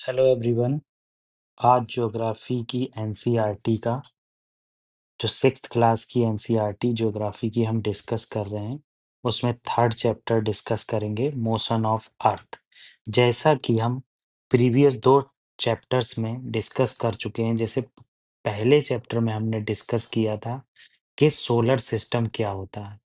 Hello everyone. आज geography की NCERT का जो सिक्स्थ क्लास की एनसीईआरटी ज्योग्राफी की हम डिस्कस कर रहे हैं, उसमें थर्ड चैप्टर डिस्कस करेंगे मोशन ऑफ अर्थ। जैसा कि हम प्रीवियस दो चैप्टर्स में डिस्कस कर चुके हैं। जैसे पहले चैप्टर में हमने डिस्कस किया था कि सोलर सिस्टम क्या होता है,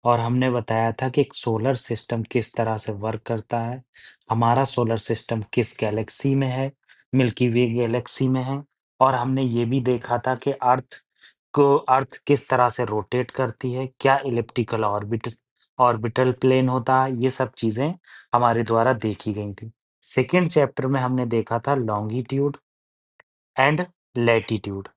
और हमने बताया था कि सोलर सिस्टम किस तरह से वर्क करता है, हमारा सोलर सिस्टम किस गैलेक्सी में है, मिल्की वे गैलेक्सी में है। और हमने ये भी देखा था कि अर्थ किस तरह से रोटेट करती है, क्या इलिप्टिकल ऑर्बिटल प्लेन होता है, ये सब चीज़ें हमारे द्वारा देखी गई थी। सेकंड चैप्टर में हमने देखा था लॉन्गिट्यूड एंड लैटिट्यूड।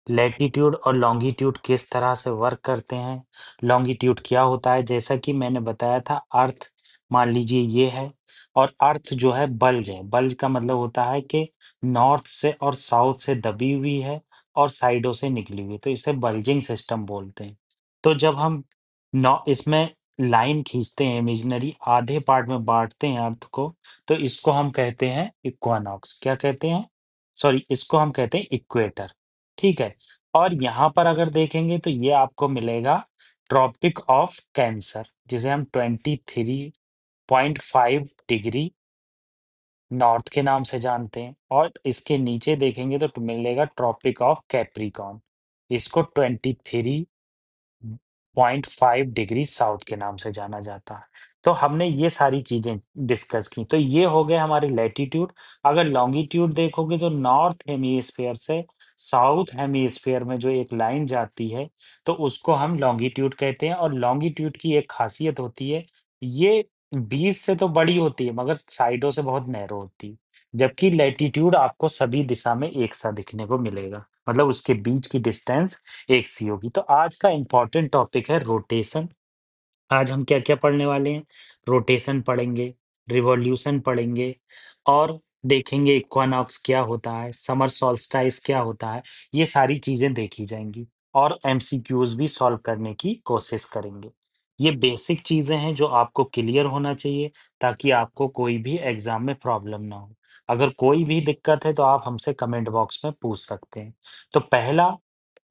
लैटिट्यूड और लॉन्गिट्यूड किस तरह से वर्क करते हैं, लॉन्गिट्यूड क्या होता है। जैसा कि मैंने बताया था, अर्थ मान लीजिए ये है, और अर्थ जो है बल्ज है। बल्ज का मतलब होता है कि नॉर्थ से और साउथ से दबी हुई है और साइडों से निकली हुई है, तो इसे बल्जिंग सिस्टम बोलते हैं। तो जब हम नौ इसमें लाइन खींचते हैं, इमेजिनरी आधे पार्ट में बांटते हैं अर्थ को, तो इसको हम कहते हैं इक्वानॉक्स। क्या कहते हैं? सॉरी, इसको हम कहते हैं इक्वेटर। ठीक है। और यहाँ पर अगर देखेंगे तो ये आपको मिलेगा ट्रॉपिक ऑफ कैंसर, जिसे हम 23.5 डिग्री नॉर्थ के नाम से जानते हैं। और इसके नीचे देखेंगे तो मिलेगा ट्रॉपिक ऑफ कैप्रिकॉर्न, इसको 23.5 डिग्री साउथ के नाम से जाना जाता है। तो हमने ये सारी चीजें डिस्कस की, तो ये हो गए हमारे लैटिट्यूड। अगर लॉन्गिट्यूड देखोगे तो नॉर्थ हेमिस्फीयर से साउथ हेमिस्फीयर में जो एक लाइन जाती है, तो उसको हम लॉन्गिट्यूड कहते हैं। और लॉन्गिट्यूड की एक खासियत होती है, ये 20 से तो बड़ी होती है मगर साइडों से बहुत नैरो होती है। जबकि लैटिट्यूड आपको सभी दिशा में एक सा दिखने को मिलेगा, मतलब उसके बीच की डिस्टेंस एक सी होगी। तो आज का इम्पोर्टेंट टॉपिक है रोटेशन। आज हम क्या-क्या पढ़ने वाले हैं? रोटेशन पढ़ेंगे, रिवॉल्यूशन पढ़ेंगे, और देखेंगे इक्वानॉक्स क्या होता है, समर सोल्स्टिस क्या होता है, ये सारी चीज़ें देखी जाएँगी। और एमसीक्यूज़ भी सॉल्व करने की कोशिश करेंगे। ये बेसिक चीज़ें हैं जो आपको क्लियर होना चाहिए, ताकि आपको कोई भी एग्ज़ाम में प्रॉब्लम ना हो। अगर कोई भी दिक्कत है तो आप हमसे कमेंट बॉक्स में पूछ सकते हैं। तो पहला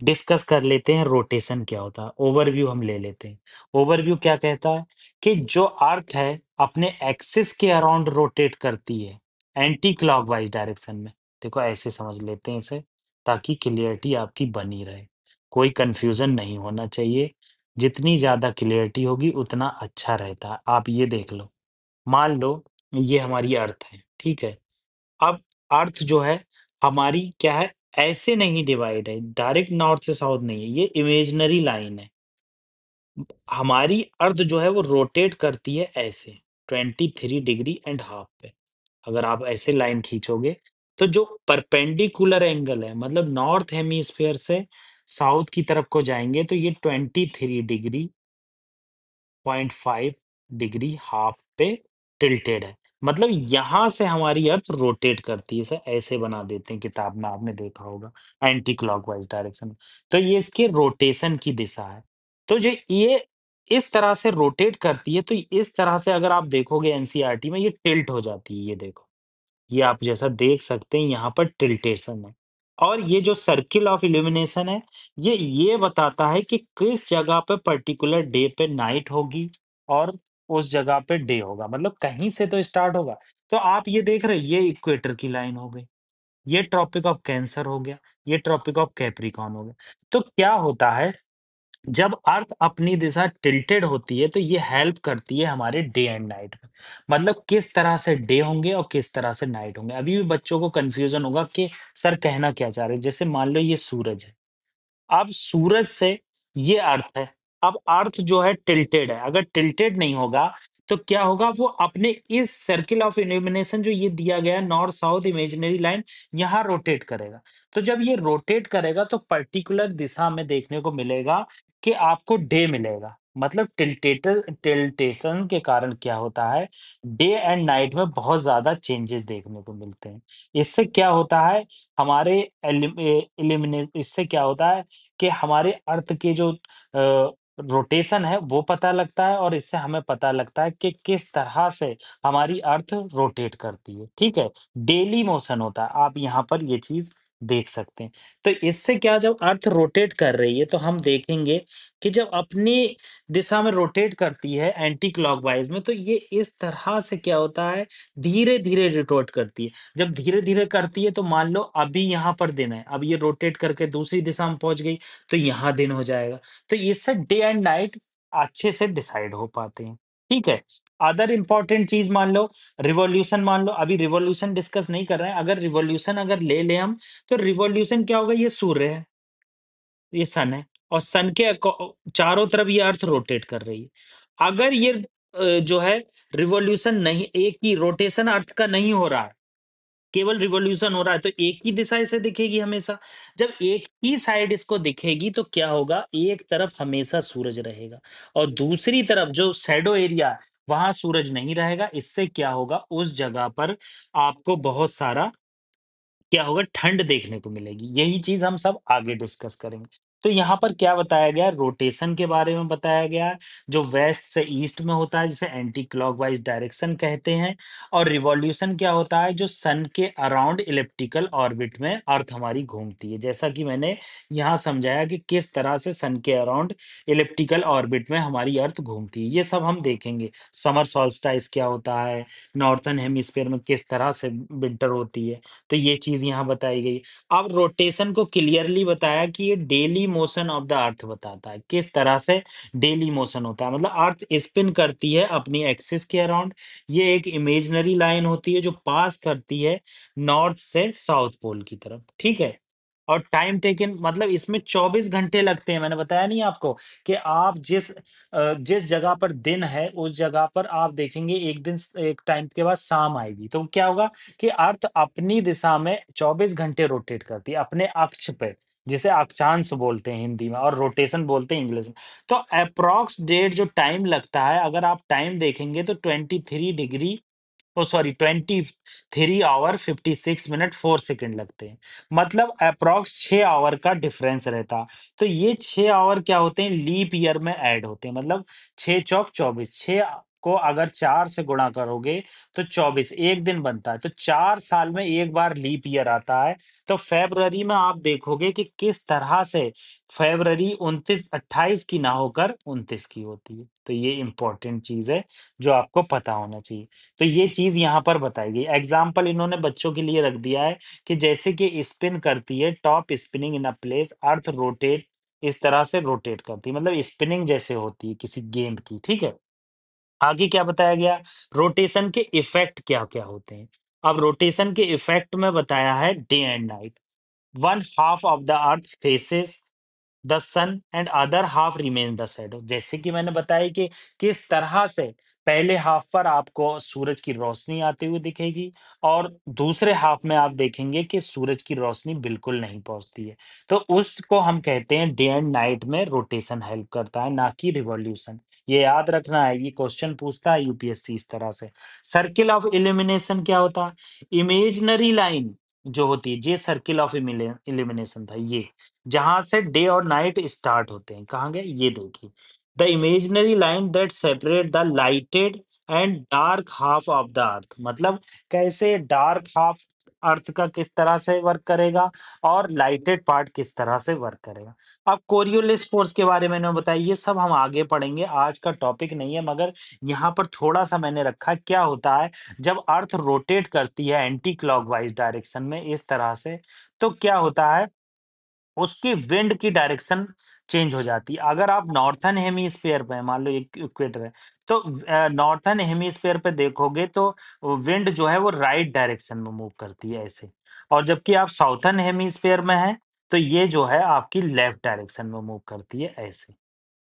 डिस्कस कर लेते हैं रोटेशन क्या होता है, ओवरव्यू हम ले लेते हैं। ओवरव्यू क्या कहता है कि जो अर्थ है अपने एक्सिस के अराउंड रोटेट करती है, एंटी क्लॉकवाइज डायरेक्शन में। देखो ऐसे समझ लेते हैं इसे, ताकि क्लियरिटी आपकी बनी रहे, कोई कंफ्यूजन नहीं होना चाहिए। जितनी ज्यादा क्लियरिटी होगी उतना अच्छा रहता है। आप ये देख लो, मान लो ये हमारी अर्थ है, ठीक है। अब अर्थ जो है हमारी क्या है, ऐसे नहीं डिवाइड है, डायरेक्ट नॉर्थ से साउथ नहीं है, ये इमेजिनरी लाइन है। हमारी अर्थ जो है वो रोटेट करती है ऐसे 23 डिग्री एंड हाफ पे। अगर आप ऐसे लाइन खींचोगे तो जो परपेंडिकुलर एंगल है, मतलब नॉर्थ हेमिस्फीयर से साउथ की तरफ को जाएंगे, तो ये 23 डिग्री 0.5 डिग्री हाफ पे टिल्टेड है। मतलब यहाँ से हमारी अर्थ रोटेट करती है, इसे ऐसे बना देते हैं, किताब में आपने देखा होगा, एंटी क्लॉकवाइज डायरेक्शन में। तो ये इसके रोटेशन की दिशा है। तो जो ये इस तरह से रोटेट करती है, तो इस तरह से अगर आप देखोगे एनसीईआरटी में, ये टिल्ट हो जाती है। ये देखो, ये आप जैसा देख सकते हैं यहाँ पर टिल्टेशन है। और ये जो सर्किल ऑफ इल्यूमिनेशन है, ये बताता है कि किस जगह पे पर्टिकुलर डे पे नाइट होगी और उस जगह पे डे होगा, मतलब कहीं से तो स्टार्ट होगा। तो आप ये देख रहे हैं, ये इक्वेटर की लाइन हो गई, ये ट्रॉपिक ऑफ कैंसर हो गया, ये ट्रॉपिक ऑफ कैप्रिकॉर्न हो गया। तो क्या होता है, जब अर्थ अपनी दिशा टिल्टेड होती है तो ये हेल्प करती है हमारे डे एंड नाइट में, मतलब किस तरह से डे होंगे और किस तरह से नाइट होंगे। अभी भी बच्चों को कंफ्यूजन होगा कि सर कहना क्या चाह रहे हैं। जैसे मान लो ये सूरज है, अब सूरज से ये अर्थ है। अब अर्थ जो है टिल्टेड है, अगर टिल्टेड नहीं होगा तो क्या होगा, वो अपने इस सर्किल ऑफ इल्यूमिनेशन जो ये दिया गया है, नॉर्थ साउथ इमेजिनरी लाइन, यहाँ रोटेट करेगा। तो जब ये रोटेट करेगा तो पर्टिकुलर दिशा में देखने को मिलेगा कि आपको डे मिलेगा। मतलब टिल्टेशन के कारण क्या होता है, डे एंड नाइट में बहुत ज्यादा चेंजेस देखने को मिलते हैं। इससे क्या होता है, हमारे इससे क्या होता है कि हमारे अर्थ के जो रोटेशन है वो पता लगता है और इससे हमें पता लगता है कि किस तरह से हमारी अर्थ रोटेट करती है, ठीक है? डेली मोशन होता है, आप यहाँ पर ये चीज़ देख सकते हैं। तो इससे क्या जब अर्थ रोटेट कर रही है तो हम देखेंगे कि जब अपनी दिशा में रोटेट करती है एंटी क्लॉकवाइज़ में तो ये इस तरह से क्या होता है, धीरे-धीरे रोटेट करती है। जब धीरे-धीरे करती है तो मान लो अभी यहाँ पर दिन है, अब ये रोटेट करके दूसरी दिशा में पहुँच गई, तो यहाँ दिन हो जाएगा। तो इससे डे एंड नाइट अच्छे से डिसाइड हो पाते हैं, ठीक है? अदर इम्पोर्टेंट चीज़ मान लो, रिवॉल्यूशन मान लो, अभी रिवॉल्यूशन डिस्कस नहीं कर रहे हैं, अगर रिवॉल्यूशन अगर ले लें हम, तो रिवॉल्यूशन क्या होगा, ये सूर्य है, ये सन है और सन के चारों तरफ ये अर्थ रोटेट कर रही है। अगर ये जो है रिवॉल्यूशन नहीं, एक ही रोटेशन अर्थ का नहीं हो रहा है, केवल रिवॉल्यूशन हो रहा है तो एक ही दिशा इसे दिखेगी हमेशा। जब एक ही साइड इसको दिखेगी तो क्या होगा, एक तरफ हमेशा सूरज रहेगा और दूसरी तरफ जो शैडो एरिया है, वहां सूरज नहीं रहेगा। इससे क्या होगा, उस जगह पर आपको बहुत सारा क्या होगा, ठंड देखने को मिलेगी। यही चीज़ हम सब आगे डिस्कस करेंगे। तो यहाँ पर क्या बताया गया है, रोटेशन के बारे में बताया गया है, जो वेस्ट से ईस्ट में होता है जिसे एंटी क्लॉकवाइज़ डायरेक्शन कहते हैं और रिवॉल्यूशन क्या होता है, जो सन के अराउंड इलिप्टिकल ऑर्बिट में अर्थ हमारी घूमती है। जैसा कि मैंने यहाँ समझाया कि किस तरह से सन के अराउंड इलिप्टिकल ऑर्बिट में हमारी अर्थ घूमती है, ये सब हम देखेंगे। समर सोल्स्टिस क्या होता है, नॉर्थर्न हेमिस्फीयर में किस तरह से विंटर होती है। तो ये चीज़ यहाँ बताई गई। अब रोटेशन को क्लियरली बताया कि ये डेली मोशन ऑफ द अर्थ बताता है, किस तरह से डेली मोशन होता है। मतलब अर्थ स्पिन करती है अपनी एक्सिस के अराउंड। ये एक इमेजिनरी लाइन होती है जो पास करती है नॉर्थ से साउथ पोल की तरफ, ठीक है? और टाइम टेकन मतलब इसमें 24 घंटे लगते हैं, मैंने बताया नहीं आपको कि आप जिस जगह पर दिन है, उस जगह पर आप देखेंगे एक टाइम के बाद शाम आएगी, तो क्या होगा कि अर्थ अपनी दिशा में 24 घंटे रोटेट करती है, अपने अक्ष पे, जिसे अक्षांश बोलते हैं हिंदी में और रोटेशन बोलते हैं इंग्लिश में। तो एप्रॉक्स डेट जो टाइम लगता है, अगर आप टाइम देखेंगे तो 23 degree oh sorry 23 hour 56 minute 4 second लगते हैं। मतलब एप्रॉक्स 6 ऑवर का डिफरेंस रहता। तो ये 6 ऑवर क्या होते हैं, लीप ईयर में ऐड होते हैं। मतलब 6 चौक 24, 6 को अगर 4 से गुणा करोगे तो 24 एक दिन बनता है। तो 4 साल में एक बार लीप ईयर आता है। तो फ़रवरी में आप देखोगे कि किस तरह से फ़रवरी 29 की ना होकर 29 की होती है। तो ये इम्पोर्टेंट चीज़ है जो आपको पता होना चाहिए। तो ये चीज़ यहाँ पर बताई गई। एग्ज़ाम्पल इन्होंने बच्चों के लिए रख दिया है कि जैसे कि स्पिन करती है, top spinning in a place, earth rotate इस तरह से रोटेट करती है, मतलब स्पिनिंग जैसे होती है किसी गेंद की, ठीक है? आगे क्या बताया गया? रोटेशन के इफ़ेक्ट क्या-क्या होते हैं? अब रोटेशन के इफ़ेक्ट में बताया है day and night. One half of the earth faces the sun and other half remain the shadow. जैसे कि मैंने बताया कि किस तरह से पहले हाफ पर आपको सूरज की रोशनी आती हुई दिखेगी और दूसरे हाफ में आप देखेंगे कि सूरज की रोशनी बिल्कुल नहीं पहुंचती है। तो उसको हम कहते हैं डे एंड नाइट में रोटेशन हेल्प करता है, ना कि रिवॉल्यूशन। ये याद रखना है, ये क्वेश्चन पूछता है यूपीएससी इस तरह से। सर्किल ऑफ इल्यूमिनेशन क्या होता है? इमेजिनरी लाइन जो होती है, ये सर्किल ऑफ इल्यूमिनेशन था ये, जहाँ से डे और नाइट स्टार्ट होते हैं, कहाँ गए? ये देखिए। The imaginary line that separate the lighted and dark half of the अर्थ। मतलब कैसे डार्क हाफ अर्थ का किस तरह से वर्क करेगा और लाइटेड पार्ट किस तरह से वर्क करेगा। अब कोरियोलिस फोर्स के बारे में मैंने बताया, ये सब हम आगे पढ़ेंगे, आज का टॉपिक नहीं है, मगर यहाँ पर थोड़ा-सा मैंने रखा है। क्या होता है जब अर्थ रोटेट करती है एंटी क्लॉकवाइज़ डायरेक्शन में इस तरह से, तो क्या होता है उसकी विंड की डायरेक्शन चेंज हो जाती है। अगर आप नॉर्थर्न हेमिस्फीयर पे हैं, मान लो इक्वेटर है, तो नॉर्थर्न हेमिस्फीयर पे देखोगे तो विंड जो है वो राइट डायरेक्शन में मूव करती है ऐसे। और जबकि आप साउथर्न हेमिस्फीयर में हैं, तो ये जो है आपकी लेफ्ट डायरेक्शन में मूव करती है ऐसे।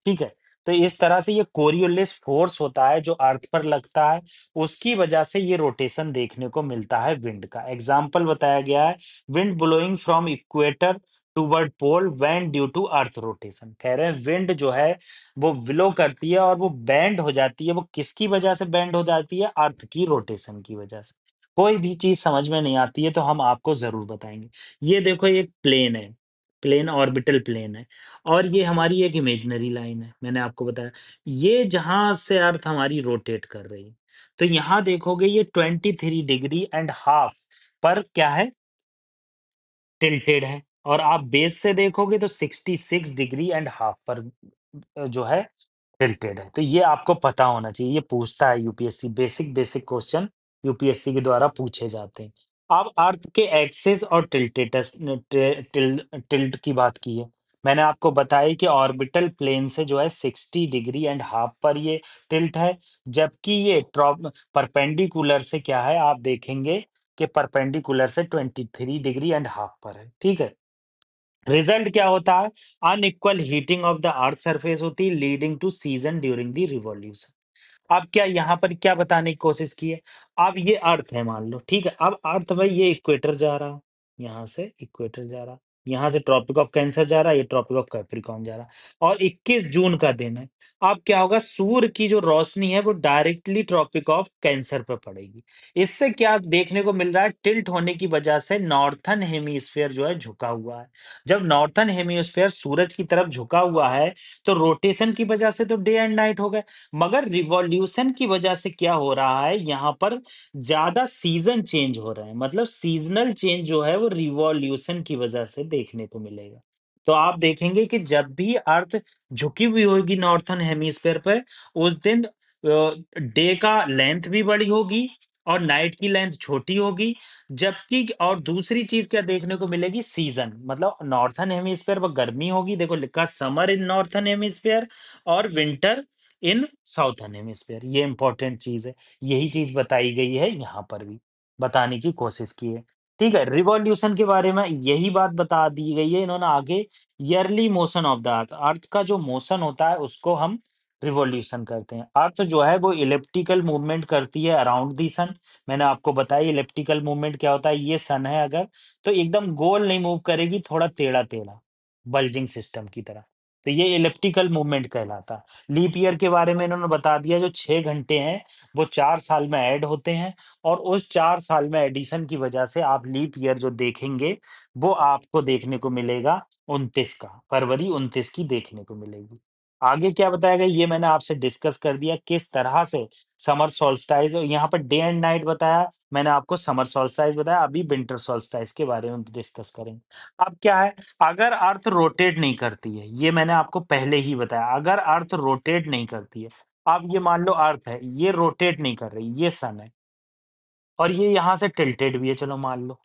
ठीक है? तो इस तरह से ये कोरियोलिस फ़ोर्स होता है जो अर्थ पर लगता है, उसकी वजह से ये रोटेशन देखने को मिलता है विंड का। एग्ज़ाम्पल बताया गया है, wind blowing from equator toward pole when due to earth rotation. कह रहे हैं विंड जो है वो ब्लो करती है और वो बेंड हो जाती है, वो किसकी वजह से बेंड हो जाती है? अर्थ की रोटेशन की वजह से। कोई भी चीज़ समझ में नहीं आती है तो हम आपको ज़रूर बताएँगे। ये देखो, ये एक प्लेन है। प्लेन ऑर्बिटल प्लेन है और ये हमारी एक इमेजिनरी लाइन है, मैंने आपको बताया। ये जहाँ से अर्थ हमारी रोटेट कर रही है, तो यहाँ देखोगे ये 23 डिग्री एंड हाफ पर क्या है? टिल्टेड है। और आप बेस से देखोगे तो 66 डिग्री एंड हाफ पर जो है टिल्टेड है। तो ये आपको पता होना चाहिए, ये पूछता है UPSC, basic basic question UPSC के द्वारा पूछे जाते हैं। अब अर्थ के एक्सिस और टिल्टेटस टिल्ट की बात की है। मैंने आपको बताया कि ऑर्बिटल प्लेन से जो है 60 डिग्री एंड हाफ पर ये टिल्ट है, जबकि ये परपेंडिकुलर से क्या है, आप देखेंगे कि परपेंडिकुलर से 23 डिग्री एंड हाफ पर है, ठीक है। रिजल्ट क्या होता है? Unequal heating of the earth surface होती है leading to season during the revolution. अब क्या यहाँ पर क्या बताने की कोशिश की है? अब ये अर्थ है मान लो, ठीक है। अब अर्थ भाई ये इक्वेटर जा रहा, यहाँ से इक्वेटर जा रहा, यहाँ से ट्रॉपिक ऑफ कैंसर जा रहा, ये ट्रॉपिक ऑफ कैप्रिकॉर्न जा रहा, और 21 जून का दिन है। अब क्या होगा? सूर्य की जो रोशनी है वो डायरेक्टली ट्रॉपिक ऑफ कैंसर पे पड़ेगी। इससे क्या देखने को मिल रहा है? टिल्ट होने की वजह से नॉर्थर्न हेमिस्फीयर जो है झुका हुआ है। जब नॉर्थर्न हेमिस्फीयर सूरज की तरफ झुका हुआ है तो रोटेशन की वजह से तो डे एंड नाइट हो गए, मगर रिवॉल्यूशन की वजह से क्या हो रहा है? यहाँ पर ज्यादा सीजन चेंज हो रहे हैं, मतलब सीजनल चेंज जो है वो रिवॉल्यूशन की वजह से देखने को मिलेगा। तो आप देखेंगे कि जब भी अर्थ झुकी हुई होगी नॉर्थर्न हेमिस्फीयर पे, उस दिन डे का लेंथ भी बड़ी होगी और नाइट की लेंथ छोटी होगी। जबकि और दूसरी चीज क्या देखने को मिलेगी? सीजन, मतलब नॉर्थर्न हेमिस्फीयर पर गर्मी होगी, देखो लिखा समर इन नॉर्थर्न हेमिस्फीयर और विंटर इन साउथर्न हेमिस्फीयर। ये इंपॉर्टेंट चीज है, यही चीज बताई गई है यहाँ पर भी, बताने की कोशिश की है। ठीक है, रिवॉल्यूशन के बारे में यही बात बता दी गई है इन्होंने आगे। Yearly motion of the earth, earth का जो मोशन होता है उसको हम रिवॉल्यूशन करते हैं। अर्थ जो है वो इलिप्टिकल मूवमेंट करती है अराउंड दी सन। मैंने आपको बताया इलिप्टिकल मूवमेंट क्या होता है। ये सन है अगर, तो एकदम गोल नहीं मूव करेगी, थोड़ा टेढ़ा टेढ़ा, बल्जिंग सिस्टम की तरह। तो ये इलिप्टिकल मूवमेंट कहलाता है। लीप ईयर के बारे में इन्होंने बता दिया, जो 6 घंटे हैं वो 4 साल में ऐड होते हैं, और उस 4 साल में एडिशन की वजह से आप लीप ईयर जो देखेंगे वो आपको देखने को मिलेगा 29 का, फरवरी 29 की देखने को मिलेगी। आगे क्या बताया गया ये मैंने आपसे डिस्कस कर दिया, किस तरह से समर सोल्स्टाइस, और यहाँ पर डे एंड नाइट बताया मैंने आपको, समर सोल्स्टाइस बताया, अभी विंटर सोल्स्टाइस के बारे में डिस्कस करेंगे। अब क्या है? अगर अर्थ रोटेट नहीं करती है, ये मैंने आपको पहले ही बताया, अगर अर्थ रोटेट नहीं करती है, अब ये मान लो अर्थ है, ये रोटेट नहीं कर रही, ये सन है और ये यहाँ से टिल्टेड भी है, चलो मान लो।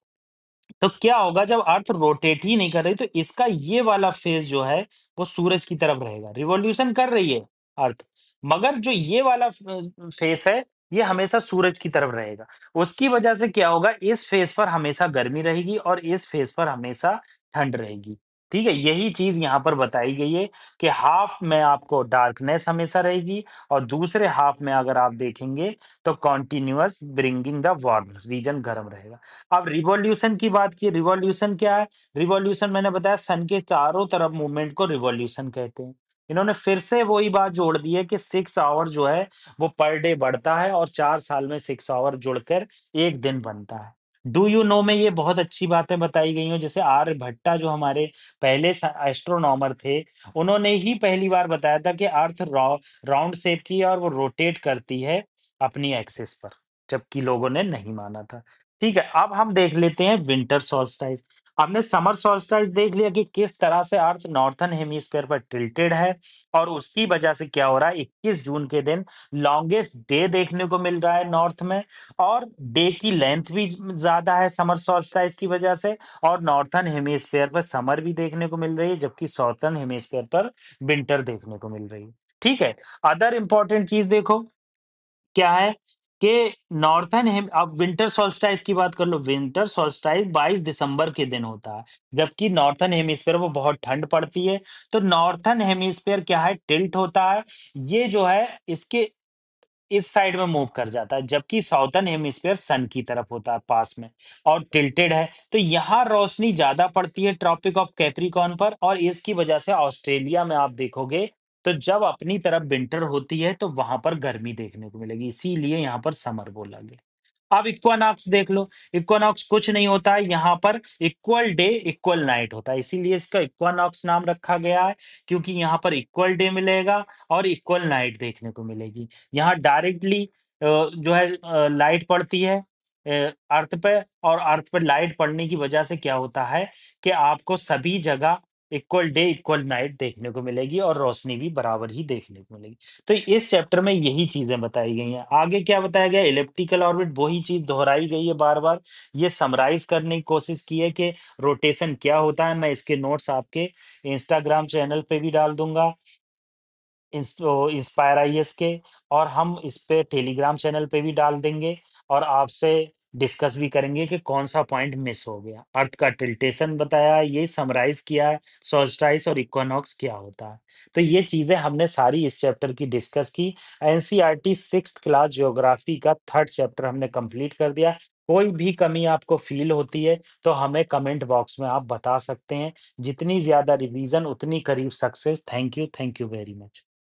तो क्या होगा जब अर्थ रोटेट ही नहीं कर रही, तो इसका ये वाला फेज जो है वो सूरज की तरफ रहेगा, रिवॉल्यूशन कर रही है अर्थ, मगर जो ये वाला फेस है ये हमेशा सूरज की तरफ रहेगा। उसकी वजह से क्या होगा? इस फेस पर हमेशा गर्मी रहेगी और इस फेस पर हमेशा ठंड रहेगी। ठीक है, यही चीज यहाँ पर बताई गई है कि हाफ में आपको डार्कनेस हमेशा रहेगी और दूसरे हाफ में अगर आप देखेंगे तो continuous bringing the warm, region गर्म रहेगा। अब रिवॉल्यूशन की बात की, रिवॉल्यूशन क्या है? रिवॉल्यूशन मैंने बताया सन के चारों तरफ मूवमेंट को रिवॉल्यूशन कहते हैं। इन्होंने फिर से वही बात जोड़ दी है कि 6 आवर जो है वो पर डे बढ़ता है और 4 साल में 6 आवर जुड़कर एक दिन बनता है। डू यू नो में ये बहुत अच्छी बातें बताई गई हैं, जैसे आर्यभट्टा जो हमारे पहले एस्ट्रोनॉमर थे, उन्होंने ही पहली बार बताया था कि अर्थ राउंड शेप की है और वो रोटेट करती है अपनी एक्सिस पर, जबकि लोगों ने नहीं माना था। ठीक है, अब हम देख लेते हैं विंटर सोल्स्टाइस। हमने समर सोल्स्टाइस देख लिया कि किस तरह से अर्थ नॉर्थर्न हेमिस्फीयर पर टिल्टेड है और उसकी वजह से क्या हो रहा है, 21 जून के दिन लॉन्गेस्ट डे देखने को मिल रहा है नॉर्थ में, और डे की लेंथ भी ज्यादा है समर सोल्स्टाइस की वजह से, और नॉर्थर्न हेमिस्फीयर पर समर भी देखने को मिल रही है, जबकि साउथर्न हेमिस्फीयर पर विंटर देखने को मिल रही है। ठीक है, अदर इंपॉर्टेंट चीज देखो क्या है कि नॉर्थर्न हेम अब विंटर सोल्स्टाइस की बात कर लो। विंटर सोल्स्टाइस 22 दिसंबर के दिन होता है, जबकि नॉर्थर्न हेमिस्फीयर वो बहुत ठंड पड़ती है। तो नॉर्थर्न हेमिस्फीयर क्या है? टिल्ट होता है, ये जो है इसके इस साइड में मूव कर जाता है, जबकि साउथर्न हेमिस्फीयर सन की तरफ होता है पास में और टिल्टेड है। तो यहाँ रोशनी ज्यादा पड़ती है ट्रॉपिक ऑफ कैप्रिकॉर्न पर, और इसकी वजह से ऑस्ट्रेलिया में आप देखोगे तो जब अपनी तरफ विंटर होती है तो वहां पर गर्मी देखने को मिलेगी, इसीलिए यहाँ पर समर बोला गया। अब इक्वानॉक्स देख लो, इक्वानॉक्स कुछ नहीं होता है, यहाँ पर इक्वल डे, इक्वल नाइट होता है, इसीलिए इसका इक्वानॉक्स नाम रखा गया है, क्योंकि यहाँ पर इक्वल डे मिलेगा और इक्वल नाइट देखने को मिलेगी। यहाँ डायरेक्टली जो है लाइट पड़ती है अर्थ पे, और अर्थ पे लाइट पड़ने की वजह से क्या होता है कि आपको सभी जगह इक्वल डे, इक्वल नाइट देखने को मिलेगी और रोशनी भी बराबर ही देखने को मिलेगी। तो इस चैप्टर में यही चीज़ें बताई गई हैं। आगे क्या बताया गया, इलिप्टिकल ऑर्बिट, वही चीज़ दोहराई गई है बार-बार। ये समराइज़ करने की कोशिश की है कि रोटेशन क्या होता है। मैं इसके नोट्स आपके इंस्टाग्राम चैनल पे भी डाल दूँगा। इंस्पायर आईएएस के, और हम इस पे टेलीग्राम चैनल पे भी डाल देंगे और आपसे डिस्कस भी करेंगे कि कौन-सा पॉइंट मिस हो गया। अर्थ का टिल्टेशन बताया है, ये समराइज़ किया है, सोल्स्टिस और इक्विनॉक्स क्या होता है। तो ये चीज़ें हमने सारी इस चैप्टर की डिस्कस की। एनसीईआरटी 6th क्लास ज्योग्राफी का 3rd चैप्टर हमने कंप्लीट कर दिया। कोई भी कमी आपको फ़ील होती है, तो हमें कमेंट बॉक्स में आप बता सकते हैं। जितनी ज़्यादा रिवीज़न उतनी करीब success. Thank you very much.